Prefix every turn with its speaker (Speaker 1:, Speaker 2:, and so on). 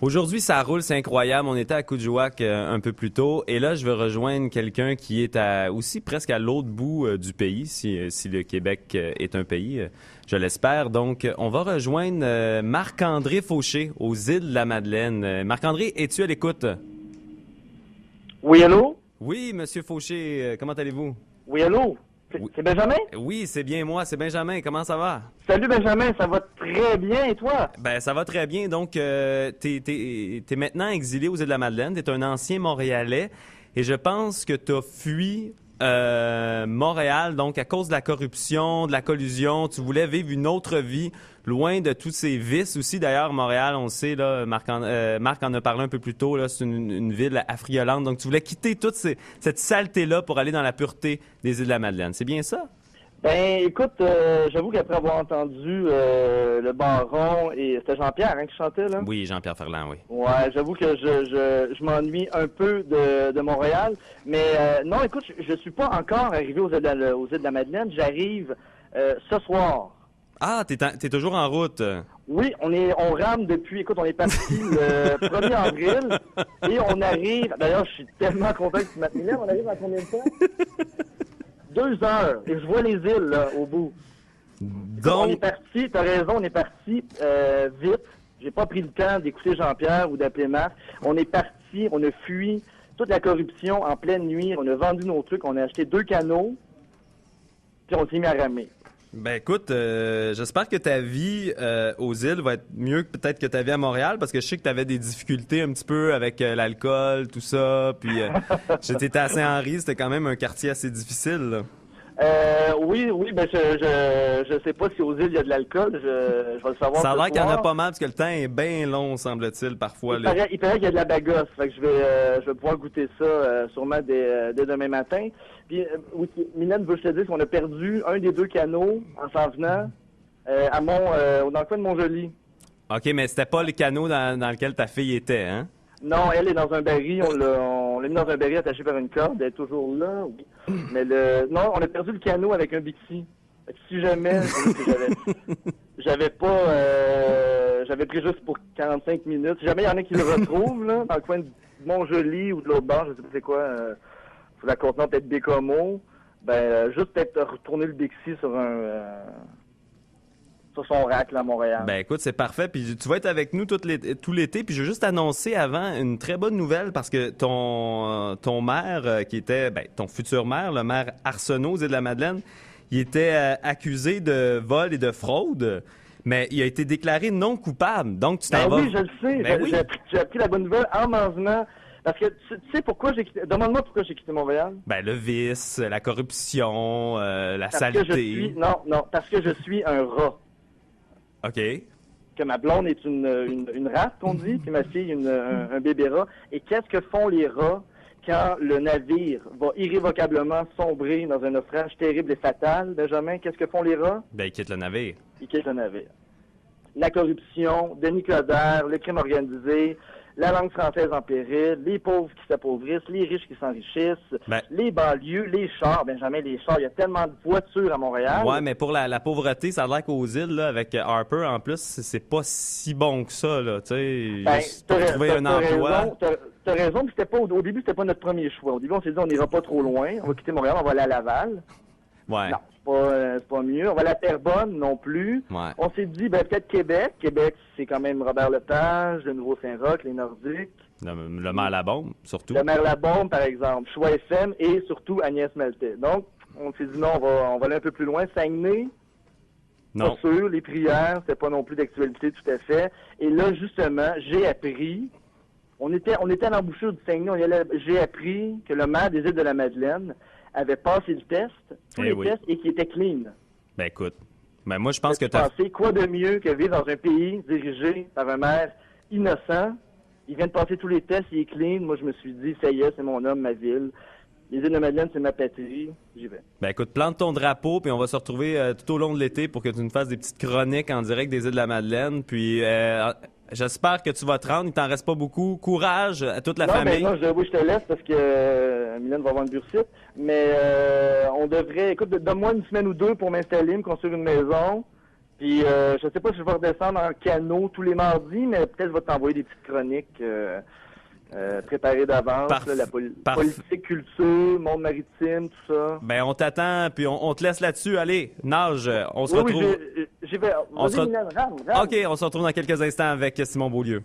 Speaker 1: Aujourd'hui, ça roule, c'est incroyable. On était à Coudjouac un peu plus tôt. Et là, je veux rejoindre quelqu'un qui est aussi presque à l'autre bout du pays, si le Québec est un pays, je l'espère. Donc, on va rejoindre Marc-André Fauché aux îles de la Madeleine. Marc-André, es-tu à l'écoute?
Speaker 2: Oui, allô?
Speaker 1: Oui, Monsieur Fauché, comment allez-vous?
Speaker 2: Oui, allô?
Speaker 1: Oui,
Speaker 2: C'est Benjamin?
Speaker 1: oui, c'est bien moi, c'est Benjamin. Comment ça va?
Speaker 2: Salut Benjamin, ça va très bien et toi?
Speaker 1: Ben, ça va très bien. Donc, t'es maintenant exilé aux îles de la Madeleine. T'es un ancien Montréalais. Et je pense que t'as fui Montréal, donc à cause de la corruption, de la collusion. Tu voulais vivre une autre vie, loin de tous ces vices aussi. D'ailleurs, Montréal, on le sait, là, Marc en a parlé un peu plus tôt, là, c'est une ville affriolante. Donc, tu voulais quitter cette saleté-là pour aller dans la pureté des îles de la Madeleine. C'est bien ça?
Speaker 2: Ben écoute, j'avoue qu'après avoir entendu le Baron et c'était Jean-Pierre qui chantait là.
Speaker 1: Oui, Jean-Pierre Ferland, oui.
Speaker 2: Ouais, j'avoue que je m'ennuie un peu de Montréal. Mais non, écoute, je suis pas encore arrivé aux îles de la Madeleine. J'arrive ce soir.
Speaker 1: Ah, t'es toujours en route.
Speaker 2: Oui, on rame depuis, écoute, on est parti le 1er avril et on arrive, d'ailleurs je suis tellement content que tu m'as là, on arrive en combien de temps? 2 heures, et je vois les îles là, au bout. On est
Speaker 1: Donc,
Speaker 2: parti, t'as raison, on est parti vite. J'ai pas pris le temps d'écouter Jean-Pierre ou d'appeler Marc. On est parti, on a fui toute la corruption en pleine nuit, on a vendu nos trucs, on a acheté 2 canots, puis on s'est mis à ramer.
Speaker 1: ben écoute, j'espère que ta vie aux îles va être mieux que peut-être que ta vie à Montréal, parce que je sais que tu avais des difficultés un petit peu avec l'alcool, tout ça, puis j'étais à Saint-Henri, c'était quand même un quartier assez difficile, là.
Speaker 2: Oui, ben je sais pas si aux îles il y a de l'alcool, je vais le savoir
Speaker 1: Ça a
Speaker 2: ce
Speaker 1: l'air qu'il y en a
Speaker 2: soir.
Speaker 1: pas mal, parce que le temps est bien long, semble-t-il, parfois, là.
Speaker 2: Il paraît qu'il y a de la bagasse, fait que je vais pouvoir goûter ça sûrement dès demain matin. Puis, oui, Mylène veut que je te dise qu'on a perdu un des 2 canaux en s'en venant dans le coin de Montjoli.
Speaker 1: OK, mais c'était pas le canot dans lequel ta fille était, hein?
Speaker 2: Non, elle est dans un baril, on l'a mis dans un baril attaché par une corde, elle est toujours là, oui. Mais non, on a perdu le canot avec un Bixi. Fait que si jamais, j'avais pris juste pour 45 minutes. Si jamais il y en a qui le retrouvent, là, dans le coin de Montjoli ou de l'autre bord, je sais pas c'est quoi, sur la contenant peut-être Bécomo, juste peut-être retourner le Bixi sur son rack, là, à Montréal.
Speaker 1: Ben écoute, c'est parfait. Puis tu vas être avec nous tout l'été. Puis je veux juste annoncer avant une très bonne nouvelle parce que ton maire, qui était ton futur maire, le maire Arsenault aux îles de la Madeleine, il était accusé de vol et de fraude, mais il a été déclaré non coupable. Donc tu t'en vas.
Speaker 2: Oui, je le sais.
Speaker 1: Ben oui.
Speaker 2: J'ai appris la bonne nouvelle en m'en venant. Parce que tu sais pourquoi j'ai quitté. Demande-moi pourquoi j'ai quitté Montréal.
Speaker 1: Ben le vice, la corruption, la
Speaker 2: Parce
Speaker 1: saleté.
Speaker 2: que je suis. Non, parce que je suis un rat.
Speaker 1: OK.
Speaker 2: Que ma blonde est une rate, qu'on dit, puis ma fille un bébé rat. Et qu'est-ce que font les rats quand le navire va irrévocablement sombrer dans un naufrage terrible et fatal, Benjamin? Qu'est-ce que font les rats?
Speaker 1: Ben il quitte le navire.
Speaker 2: Ils quittent le navire. La corruption, Denis Coderre, le crime organisé, la langue française en péril, les pauvres qui s'appauvrissent, les riches qui s'enrichissent,
Speaker 1: Ben,
Speaker 2: les banlieues, les chars. Benjamin, les chars, il y a tellement de voitures à Montréal.
Speaker 1: ouais, mais pour la pauvreté, ça a l'air qu'aux îles, là, avec Harper, en plus, c'est pas si bon que ça, là, tu sais, juste pour trouver un emploi.
Speaker 2: T'as raison, puis au début, c'était pas notre premier choix. Au début, on s'est dit, on n'ira pas trop loin, on va quitter Montréal, on va aller à Laval.
Speaker 1: Ouais,
Speaker 2: Non, c'est pas mieux. On va aller à Terrebonne non plus.
Speaker 1: ouais.
Speaker 2: On s'est dit, peut-être Québec. Québec, c'est quand même Robert Lepage, le Nouveau-Saint-Roch, les Nordiques.
Speaker 1: Le maire à la bombe, surtout.
Speaker 2: Le maire Labombe, par exemple, Choix FM et surtout Agnès Maltais. Donc, on s'est dit non, on va aller un peu plus loin. Saguenay,
Speaker 1: Non.
Speaker 2: pas sûr. Les prières, c'était pas non plus d'actualité tout à fait. Et là, justement, j'ai appris, on était à l'embouchure du Saguenay, j'ai appris que le maire des îles de la Madeleine avait passé le test, tous les tests, et qui était clean.
Speaker 1: Ben écoute, ben moi je pense que
Speaker 2: pensé quoi de mieux que vivre dans un pays dirigé par un maire innocent. Il vient de passer tous les tests, il est clean. Moi, je me suis dit, ça y est, c'est mon homme, ma ville. Les îles de la Madeleine, c'est ma patrie. J'y vais.
Speaker 1: Ben écoute, plante ton drapeau, puis on va se retrouver tout au long de l'été pour que tu nous fasses des petites chroniques en direct des îles de la Madeleine. Puis j'espère que tu vas te rendre. Il t'en reste pas beaucoup. Courage à toute la famille.
Speaker 2: Non, je te laisse parce que Mylène va avoir une bursite. Mais on devrait, écoute, donne-moi une semaine ou 2 pour m'installer, me construire une maison. Puis je sais pas si je vais redescendre en canot tous les mardis, mais peut-être je vais t'envoyer des petites chroniques préparées d'avance.
Speaker 1: Parf-
Speaker 2: Là, politique, culture, monde maritime, tout ça.
Speaker 1: Ben, on t'attend, puis on te laisse là-dessus. Allez, nage, on se
Speaker 2: Oui,
Speaker 1: retrouve.
Speaker 2: j'y vais.
Speaker 1: On se
Speaker 2: Vas-y, Mylène, rame.
Speaker 1: OK, on se retrouve dans quelques instants avec Simon Beaulieu.